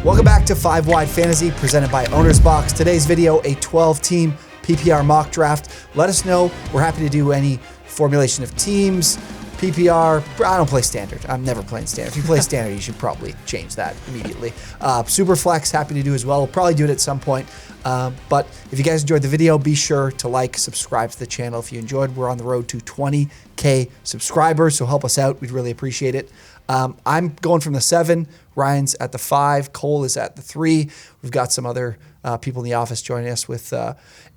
Welcome back to 5 Wide Fantasy, presented by OwnersBox. Today's video, a 12-team PPR mock draft. Let us know. We're happy to do any formulation of teams, PPR. I don't play standard. I'm never playing standard. If you play standard, you should probably change that immediately. Superflex, happy to do as well. We'll probably do it at some point. But if you guys enjoyed the video, be sure to like, subscribe to the channel if you enjoyed. We're on the road to 20K subscribers, so help us out. We'd really appreciate it. I'm going from the 7. Ryan's at the 5. Cole is at the 3. We've got some other people in the office joining us with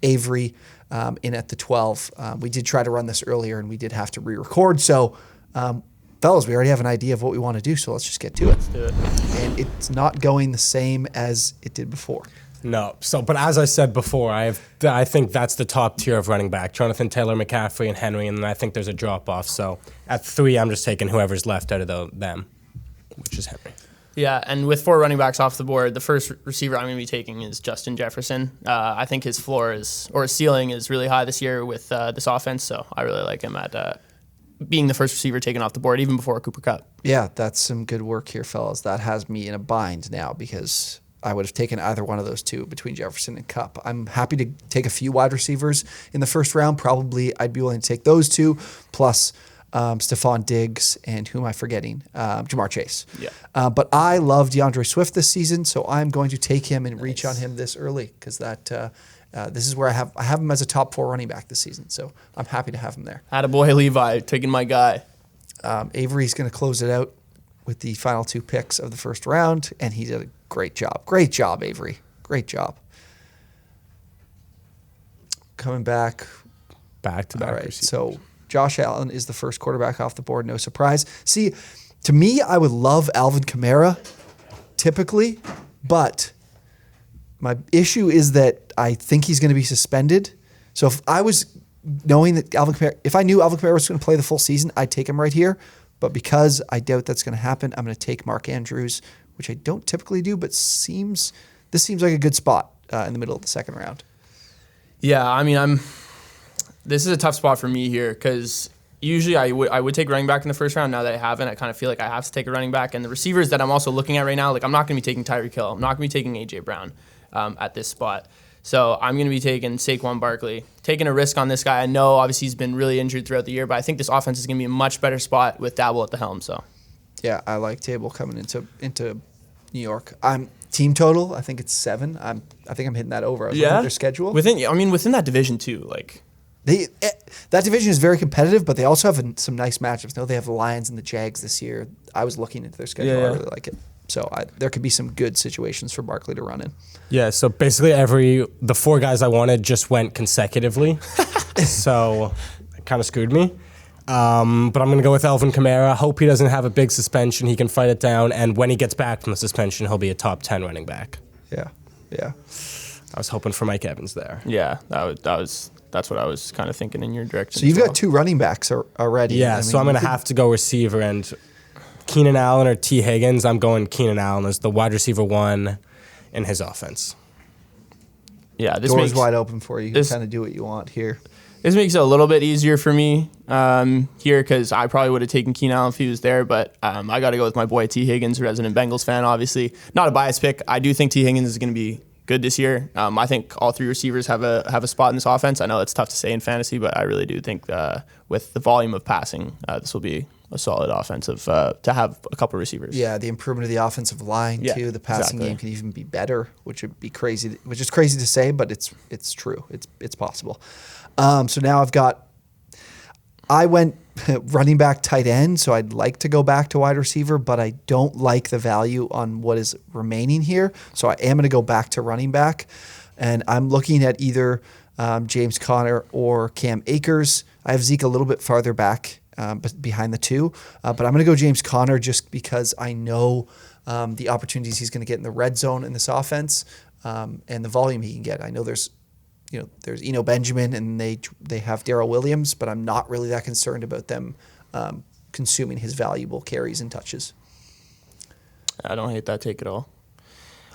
Avery in at the 12. We did try to run this earlier, and we did have to re-record. So, fellas, we already have an idea of what we want to do, so let's just get to it. Let's do it. And it's not going the same as it did before. No. But as I said before, I think that's the top tier of running back. Jonathan Taylor, McCaffrey, and Henry, and then I think there's a drop-off. So at 3, I'm just taking whoever's left out of them, which is Henry. Yeah, and with 4 running backs off the board, the first receiver I'm going to be taking is Justin Jefferson. I think his floor his ceiling is really high this year with this offense, so I really like him at being the first receiver taken off the board, even before Cooper Kupp. Yeah, that's some good work here, fellas. That has me in a bind now because I would have taken either one of those two between Jefferson and Kupp. I'm happy to take a few wide receivers in the first round. Probably I'd be willing to take those 2, plus Stephon Diggs and who am I forgetting? Jamar Chase. Yeah. But I love DeAndre Swift this season, so I'm going to take him and reach on him this early because this is where I have him as a top 4 running back this season. So I'm happy to have him there. Attaboy Levi, taking my guy. Avery's going to close it out with the final 2 picks of the first round, and he did a great job. Great job, Avery. Great job. Coming back. Back-to-back All right, receivers. so Josh Allen is the first quarterback off the board. No surprise. See, to me, I would love Alvin Kamara typically, but my issue is that I think he's going to be suspended. So if I was knowing that if I knew Alvin Kamara was going to play the full season, I'd take him right here. But because I doubt that's going to happen, I'm going to take Mark Andrews, which I don't typically do, but this seems like a good spot in the middle of the second round. Yeah, I mean, this is a tough spot for me here because usually I would take running back in the first round. Now that I haven't, I kind of feel like I have to take a running back. And the receivers that I'm also looking at right now, like I'm not going to be taking Tyreek Hill. I'm not going to be taking A.J. Brown at this spot. So I'm going to be taking Saquon Barkley, taking a risk on this guy. I know obviously he's been really injured throughout the year, but I think this offense is going to be a much better spot with Dabble at the helm. So, yeah, I like Table coming into New York. I'm team total. I think it's 7. I think I'm hitting that over. I was looking at their schedule within that division too. Like that division is very competitive, but they also have some nice matchups. I know they have the Lions and the Jags this year. I was looking into their schedule. Yeah. I really like it. So there could be some good situations for Barkley to run in. Yeah, so basically the 4 guys I wanted just went consecutively. So it kind of screwed me. But I'm going to go with Alvin Kamara. Hope he doesn't have a big suspension. He can fight it down. And when he gets back from the suspension, he'll be a top 10 running back. Yeah. I was hoping for Mike Evans there. Yeah, that's what I was kind of thinking in your direction. So you've got 2 running backs already. Yeah, so I'm going to have to go receiver and Keenan Allen or T. Higgins. I'm going Keenan Allen as the wide receiver 1 in his offense. Yeah, this door's makes wide open for you. You can kind of do what you want here. This makes it a little bit easier for me here because I probably would have taken Keenan Allen if he was there, but I got to go with my boy T. Higgins, resident Bengals fan, obviously. Not a biased pick. I do think T. Higgins is going to be good this year. I think all 3 receivers have a spot in this offense. I know it's tough to say in fantasy, but I really do think with the volume of passing, this will be a solid offensive to have a couple receivers. Yeah, the improvement of the offensive line too. The passing game can even be better, which would be crazy. Which is crazy to say, but it's true. It's possible. So now I went running back, tight end. So I'd like to go back to wide receiver, but I don't like the value on what is remaining here. So I am going to go back to running back, and I'm looking at either James Conner or Cam Akers. I have Zeke a little bit farther back. But behind the 2. But I'm going to go James Conner just because I know the opportunities he's going to get in the red zone in this offense and the volume he can get. I know there's Eno Benjamin and they have Darrell Williams, but I'm not really that concerned about them consuming his valuable carries and touches. I don't hate that take at all.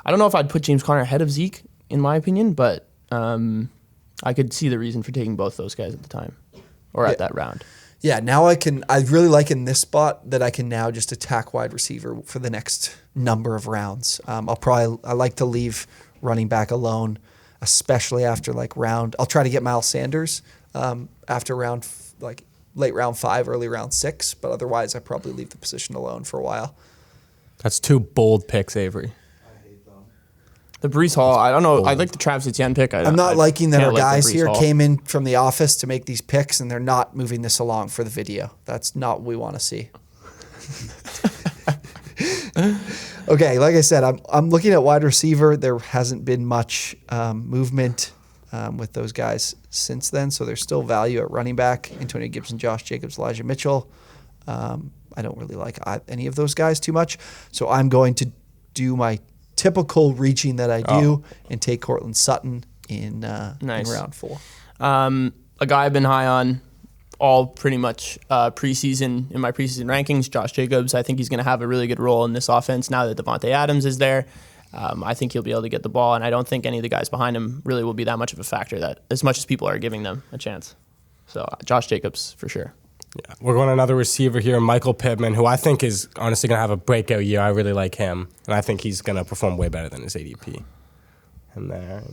I don't know if I'd put James Conner ahead of Zeke, in my opinion, but I could see the reason for taking both those guys at the time or at that round. Yeah, now I really like in this spot that I can now just attack wide receiver for the next number of rounds. I like to leave running back alone, especially after I'll try to get Miles Sanders after late round 5, early round 6, but otherwise I probably leave the position alone for a while. That's 2 bold picks, Avery. The Breece Hall, I don't know. I like the Travis Etienne pick. I'm not liking that our guys here came in from the office to make these picks, and they're not moving this along for the video. That's not what we want to see. Okay, like I said, I'm looking at wide receiver. There hasn't been much movement with those guys since then, so there's still value at running back. Antonio Gibson, Josh Jacobs, Elijah Mitchell. I don't really like any of those guys too much, so I'm going to do my typical reaching that I do and take Cortland Sutton in round 4. A guy I've been high on all pretty much preseason in my preseason rankings, Josh Jacobs. I think he's going to have a really good role in this offense now that Devontae Adams is there. I think he'll be able to get the ball, and I don't think any of the guys behind him really will be that much of a factor, that as much as people are giving them a chance. So Josh Jacobs for sure. Yeah, we're going another receiver here, Michael Pittman, who I think is honestly going to have a breakout year. I really like him, and I think he's going to perform way better than his ADP. And there,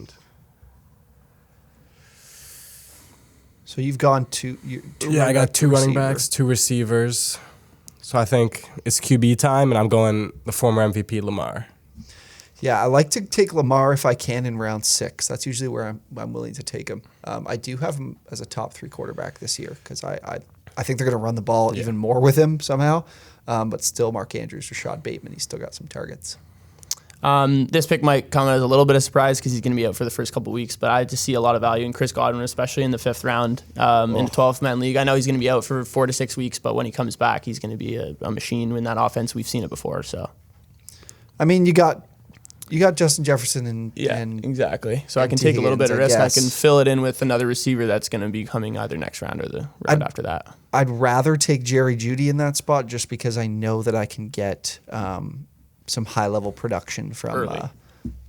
so you've gone to I got 2 running backs, 2 receivers. So I think it's QB time, and I'm going the former MVP Lamar. Yeah, I like to take Lamar if I can in round 6. That's usually where I'm willing to take him. I do have him as a top 3 quarterback this year because I think they're going to run the ball even more with him somehow. But still, Mark Andrews, Rashad Bateman, he's still got some targets. This pick might come as a little bit of surprise because he's going to be out for the first couple of weeks, but I just see a lot of value in Chris Godwin, especially in the 5th round in the 12th-man league. I know he's going to be out for 4 to 6 weeks, but when he comes back, he's going to be a machine in that offense. We've seen it before. So, I mean, you got Justin Jefferson and exactly. So I can take a little bit of risk. I can fill it in with another receiver that's going to be coming either next round or the round after that. I'd rather take Jerry Jeudy in that spot just because I know that I can get some high level production from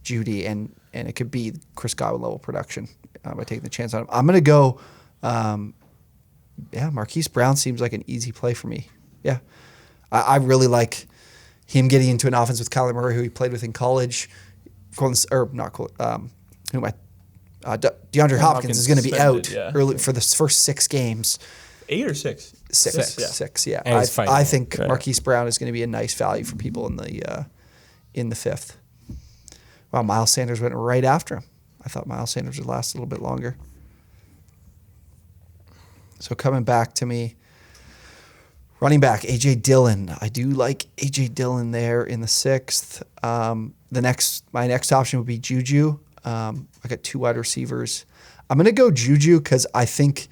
Jeudy, and it could be Chris Godwin level production by taking the chance on him. I'm going to go. Marquise Brown seems like an easy play for me. Yeah, I really like him getting into an offense with Kyler Murray, who he played with in college. DeAndre Hopkins is going to be out early for the first 6 games. 8 or 6? 6, yeah. I think Marquise Brown is going to be a nice value for people in the 5th. Wow, Miles Sanders went right after him. I thought Miles Sanders would last a little bit longer. So coming back to me, running back, A.J. Dillon. I do like A.J. Dillon there in the 6th. My next option would be Juju. I got 2 wide receivers. I'm going to go Juju because I think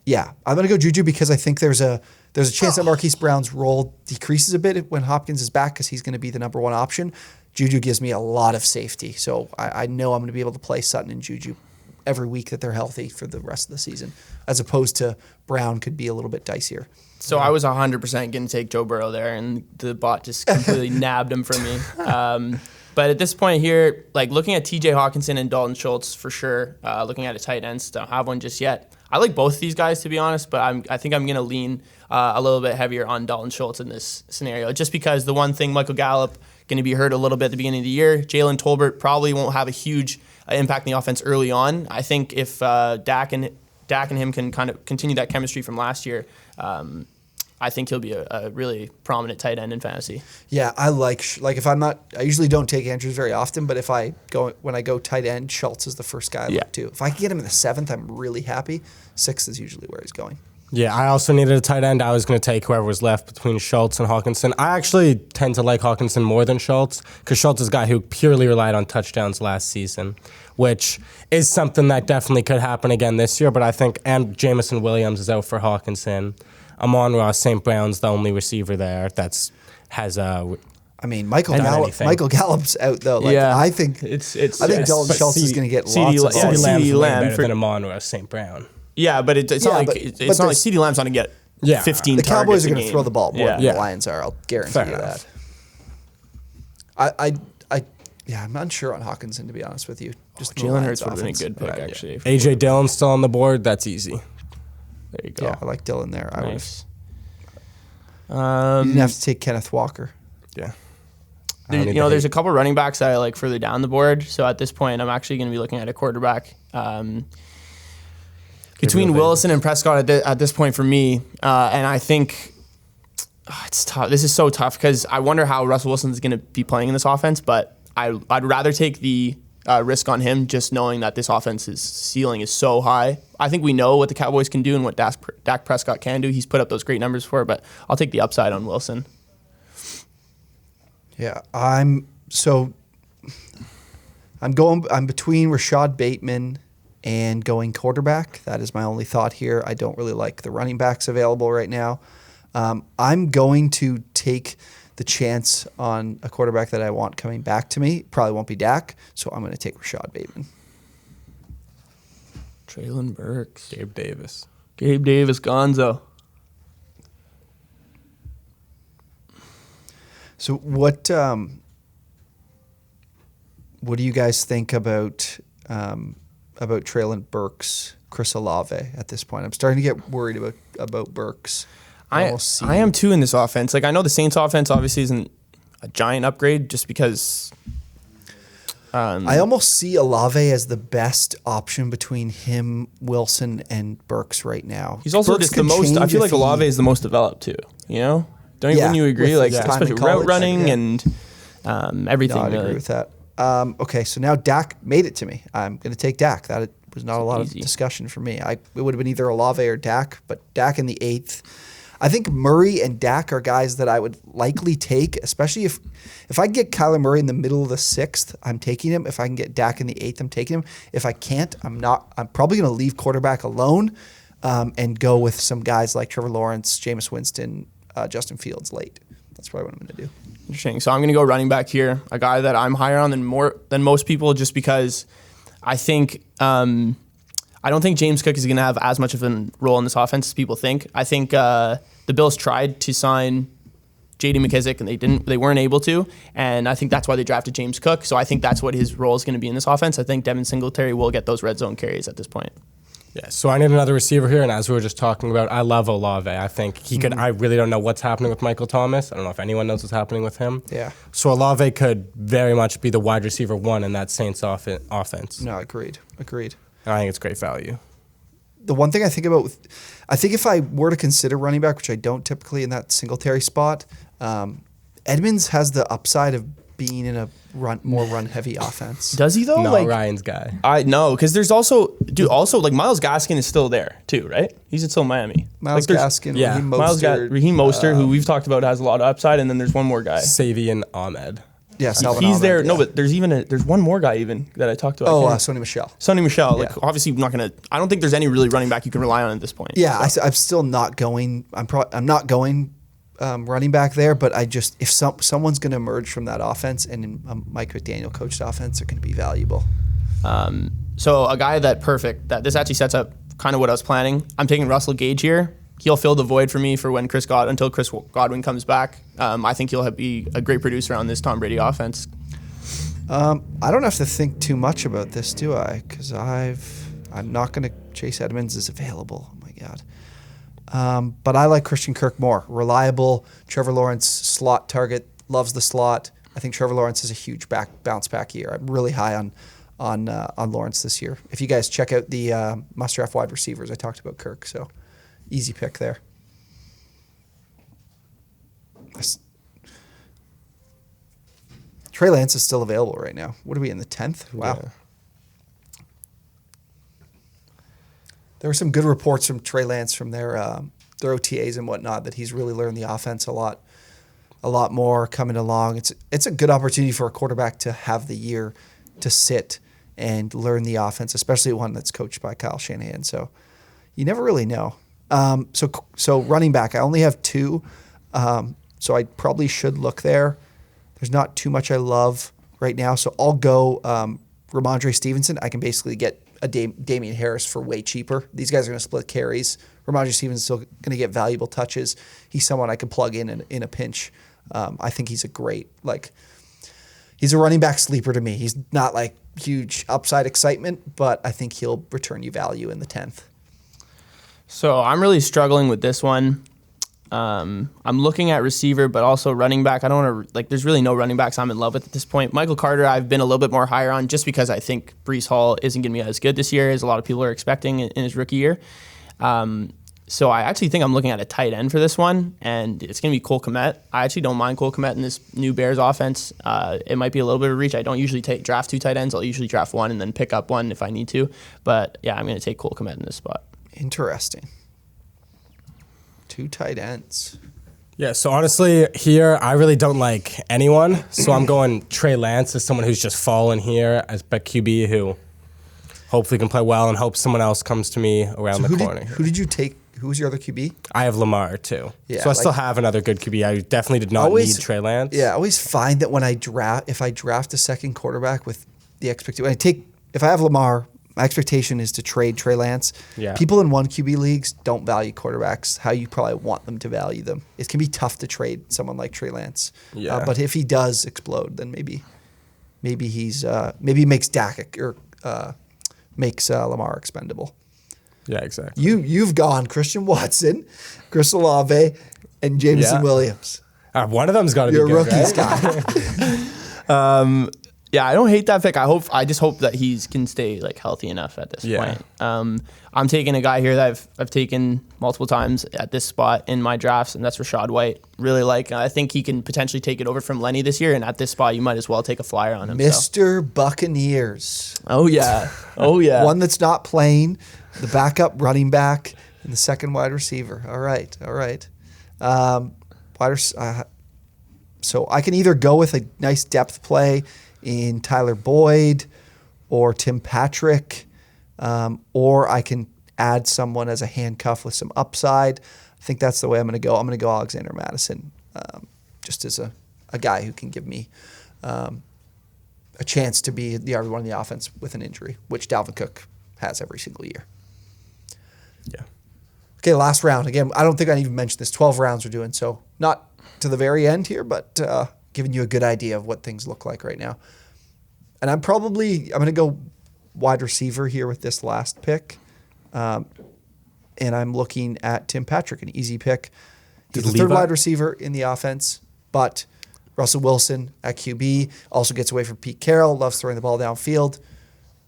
there's a chance that Marquise Brown's role decreases a bit when Hopkins is back because he's going to be the number 1 option. Juju gives me a lot of safety. So I know I'm going to be able to play Sutton and Juju every week that they're healthy for the rest of the season, as opposed to Brown could be a little bit dicier. So I was 100% going to take Joe Burrow there, and the bot just completely nabbed him from me. But at this point here, like looking at TJ Hawkinson and Dalton Schultz for sure, looking at a tight ends, don't have one just yet. I like both of these guys, to be honest, but I think I'm going to lean a little bit heavier on Dalton Schultz in this scenario, just because the one thing, Michael Gallup going to be hurt a little bit at the beginning of the year. Jalen Tolbert probably won't have a huge impact in the offense early on. I think if Dak and him can kind of continue that chemistry from last year, I think he'll be a really prominent tight end in fantasy. Yeah, I like if I'm not, I usually don't take Andrews very often, but when I go tight end, Schultz is the first guy I look to. If I can get him in the 7th, I'm really happy. 6th is usually where he's going. Yeah, I also needed a tight end. I was going to take whoever was left between Schultz and Hawkinson. I actually tend to like Hawkinson more than Schultz because Schultz is a guy who purely relied on touchdowns last season, which is something that definitely could happen again this year. But I think, and Jamison Williams is out for Hawkinson. Amon-Ra St. Brown's the only receiver there Michael Gallup's out though. I think Dalton Schultz is going to get lots of CeeDee Lamb better than Amon-Ra St. Brown. Yeah, but it's not like CeeDee Lamb's going to get 15 The targets Cowboys are going to throw the ball more than the Lions are. I'll guarantee you that. I'm unsure on Hawkinson, to be honest with you. Just Jalen Hurts would have been a good pick, actually. A.J. Dillon's still on the board. That's easy. There you go. Yeah, I like Dylan there. Nice. You didn't have to take Kenneth Walker. Yeah. There's a couple running backs that I like further down the board. So at this point, I'm actually going to be looking at a quarterback. Between Wilson and Prescott at this point for me, and I think it's tough. This is so tough because I wonder how Russell Wilson is going to be playing in this offense, but I'd rather take the risk on him just knowing that this offense's ceiling is so high. I think we know what the Cowboys can do and what Dak Prescott can do. He's put up those great numbers for, but I'll take the upside on Wilson. Yeah, I'm between Rashad Bateman and going quarterback. That is my only thought here. I don't really like the running backs available right now. I'm going to take the chance on a quarterback that I want coming back to me. Probably won't be Dak, so I'm going to take Rashad Bateman. Traylon Burks. Gabe Davis, Gonzo. So what do you guys think about Traylon Burks, Chris Olave at this point? I'm starting to get worried about Burks. I am too in this offense. Like I know the Saints offense obviously isn't a giant upgrade just because I almost see Olave as the best option between him, Wilson, and Burks right now. He's also Burks just the most. I feel like Olave is the most developed too. You know, wouldn't you agree? Like especially route running and everything. No, I'd agree with that. Okay, so now Dak made it to me. I'm going to take Dak. That was not a lot of discussion for me. It would have been either Olave or Dak, but Dak in the 8th. I think Murray and Dak are guys that I would likely take, especially if I can get Kyler Murray in the middle of the 6th, I'm taking him. If I can get Dak in the 8th, I'm taking him. If I can't, I'm not. I'm probably going to leave quarterback alone and go with some guys like Trevor Lawrence, Jameis Winston, Justin Fields late. That's probably what I'm going to do. Interesting. So I'm going to go running back here, a guy that I'm higher on than most people, just because I think I don't think James Cook is going to have as much of a role in this offense as people think. I think the Bills tried to sign J.D. McKissick and they weren't able to, and I think that's why they drafted James Cook. So I think that's what his role is going to be in this offense. I think Devin Singletary will get those red zone carries at this point. Yeah, so I need another receiver here, and as we were just talking about, I love Olave. I think he could. I really don't know what's happening with Michael Thomas. I don't know if anyone knows what's happening with him. Yeah. So Olave could very much be the wide receiver 1 in that Saints offense. No, agreed. And I think it's great value. The one thing I think about, I think if I were to consider running back, which I don't typically in that Singletary spot, Edmonds has the upside of being in a more run-heavy offense. Does he though? No, Ryan's guy. I know, because there's also like Myles Gaskin is still there too, right? He's still in Miami. Miles Gaskin, yeah. Raheem Mostert, who we've talked about has a lot of upside, and then there's one more guy. Savion Ahmed. Yes, he's there. Yeah. No, but there's one more guy even that I talked about. Sonny Michel. Sonny Michel. Like obviously, I don't think there's any really running back you can rely on at this point. Yeah, so. I'm still not going. I'm not going running back there. But if someone's going to emerge from that offense and in Mike McDaniel coached offense, they're going to be valuable. So a guy that this actually sets up kind of what I was planning. I'm taking Russell Gage here. He'll fill the void for me for until Chris Godwin comes back. I think he'll be a great producer on this Tom Brady offense. I don't have to think too much about this, do I? Because I'm not going to. Chase Edmonds is available. Oh my God. But I like Christian Kirk more. Reliable. Trevor Lawrence slot target. Loves the slot. I think Trevor Lawrence is a huge bounce back year. I'm really high on Lawrence this year. If you guys check out the must-draft wide receivers, I talked about Kirk. So. Easy pick there. Trey Lance is still available right now. What are we in the 10th? Wow. Yeah. There were some good reports from Trey Lance from their OTAs and whatnot that he's really learned the offense a lot more coming along. It's a good opportunity for a quarterback to have the year to sit and learn the offense, especially one that's coached by Kyle Shanahan. So you never really know. So running back, I only have 2, so I probably should look there. There's not too much I love right now, so I'll go Ramondre Stevenson. I can basically get a Damian Harris for way cheaper. These guys are going to split carries. Ramondre Stevenson's still going to get valuable touches. He's someone I can plug in a pinch. I think he's he's a running back sleeper to me. He's not like huge upside excitement, but I think he'll return you value in the 10th. So I'm really struggling with this one. I'm looking at receiver, but also running back. I don't want to, there's really no running backs I'm in love with at this point. Michael Carter, I've been a little bit more higher on just because I think Breece Hall isn't going to be as good this year as a lot of people are expecting in his rookie year. So I actually think I'm looking at a tight end for this one, and it's going to be Cole Kmet. I actually don't mind Cole Kmet in this new Bears offense. It might be a little bit of a reach. I don't usually draft 2 tight ends. I'll usually draft 1 and then pick up 1 if I need to. But yeah, I'm going to take Cole Kmet in this spot. Interesting. 2 tight ends. Yeah, so honestly, here, I really don't like anyone. So I'm going Trey Lance as someone who's just fallen here as a QB who hopefully can play well and hope someone else comes to me around the corner. Who did you take? Who was your other QB? I have Lamar, too. Yeah, so I still have another good QB. I definitely did not need Trey Lance. Yeah, I always find that when if I draft a second quarterback with the expectation, if I have Lamar, my expectation is to trade Trey Lance. Yeah. People in 1 QB leagues don't value quarterbacks how you probably want them to value them. It can be tough to trade someone like Trey Lance. Yeah. But if he does explode, then maybe he makes Dak or makes Lamar expendable. Yeah, exactly. You've gone Christian Watson, Chris Olave, and Jameson Williams. One of them's got to be You're good, a rookie, right? Scott. Yeah, I don't hate that pick. I just hope that he can stay healthy enough at this point. I'm taking a guy here that I've taken multiple times at this spot in my drafts, and that's Rachaad White. Really I think he can potentially take it over from Lenny this year, and at this spot, you might as well take a flyer on him. Mr. Buccaneers. Oh yeah, oh yeah. One that's not playing, the backup running back, and the second wide receiver. All right. So I can either go with a nice depth play in Tyler Boyd or Tim Patrick, or I can add someone as a handcuff with some upside. I think that's the way I'm going to go. I'm going to go Alexander Madison, just as a guy who can give me a chance to be the RB1 in the offense with an injury, which Dalvin Cook has every single year. Yeah. Okay, last round. Again, I don't think I even mentioned this. 12 rounds we're doing, so not to the very end here, but giving you a good idea of what things look like right now. And I'm going to go wide receiver here with this last pick. And I'm looking at Tim Patrick, an easy pick. He's the third wide receiver in the offense, but Russell Wilson at QB also gets away from Pete Carroll, loves throwing the ball downfield.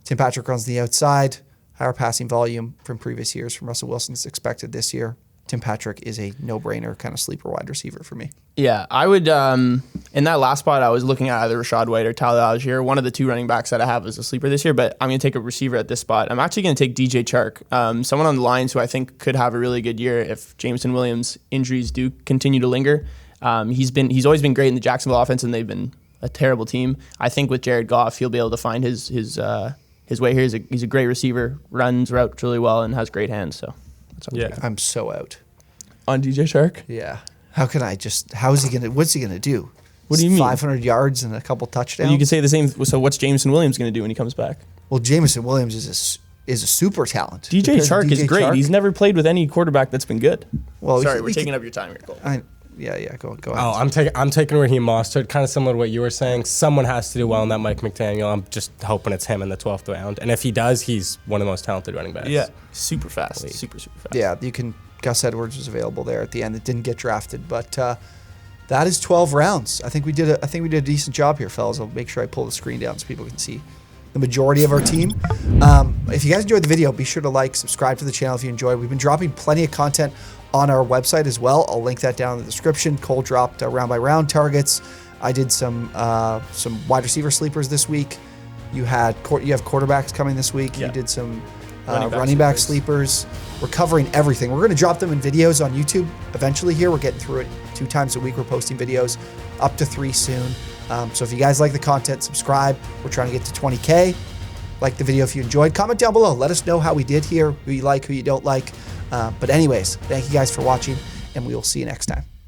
Tim Patrick runs the outside, higher passing volume from previous years from Russell Wilson is expected this year. Tim Patrick is a no-brainer kind of sleeper wide receiver for me. Yeah, I would, in that last spot, I was looking at either Rachaad White or Tyler Algier. One of the 2 running backs that I have is a sleeper this year, but I'm going to take a receiver at this spot. I'm actually going to take DJ Chark, someone on the Lions who I think could have a really good year if Jameson Williams' injuries do continue to linger. He's always been great in the Jacksonville offense, and they've been a terrible team. I think with Jared Goff, he'll be able to find his way here. He's a great receiver, runs routes really well, and has great hands, so... I'm so out on DJ Chark. Yeah, what's he gonna do? What do you mean? 500 yards and a couple touchdowns. You could say the same. So what's Jameson Williams gonna do when he comes back? Well, Jameson Williams is a super talent. DJ Chark is great. He's never played with any quarterback that's been good. Well, sorry, we're taking up your time here, Cole. Yeah. Go ahead. Oh, I'm taking Raheem Mostert, kind of similar to what you were saying. Someone has to do well in that Mike McDaniel. I'm just hoping it's him in the 12th round. And if he does, he's one of the most talented running backs. Yeah, super fast. Super fast. Yeah, Gus Edwards was available there at the end. It didn't get drafted, but that is 12 rounds. I think we did a decent job here, fellas. I'll make sure I pull the screen down so people can see the majority of our team. If you guys enjoyed the video, be sure to subscribe to the channel if you enjoyed. We've been dropping plenty of content on our website as well. I'll link that down in the description. Cole dropped round by round targets. I did some wide receiver sleepers this week. You have quarterbacks coming this week. Yeah. You did some running back sleepers. We're covering everything. We're going to drop them in videos on YouTube eventually here. We're getting through it 2 times a week. We're posting videos up to 3 soon. So if you guys like the content, subscribe. We're trying to get to 20K. Like the video if you enjoyed. Comment down below. Let us know how we did here, who you like, who you don't like. But anyways, thank you guys for watching, and we will see you next time.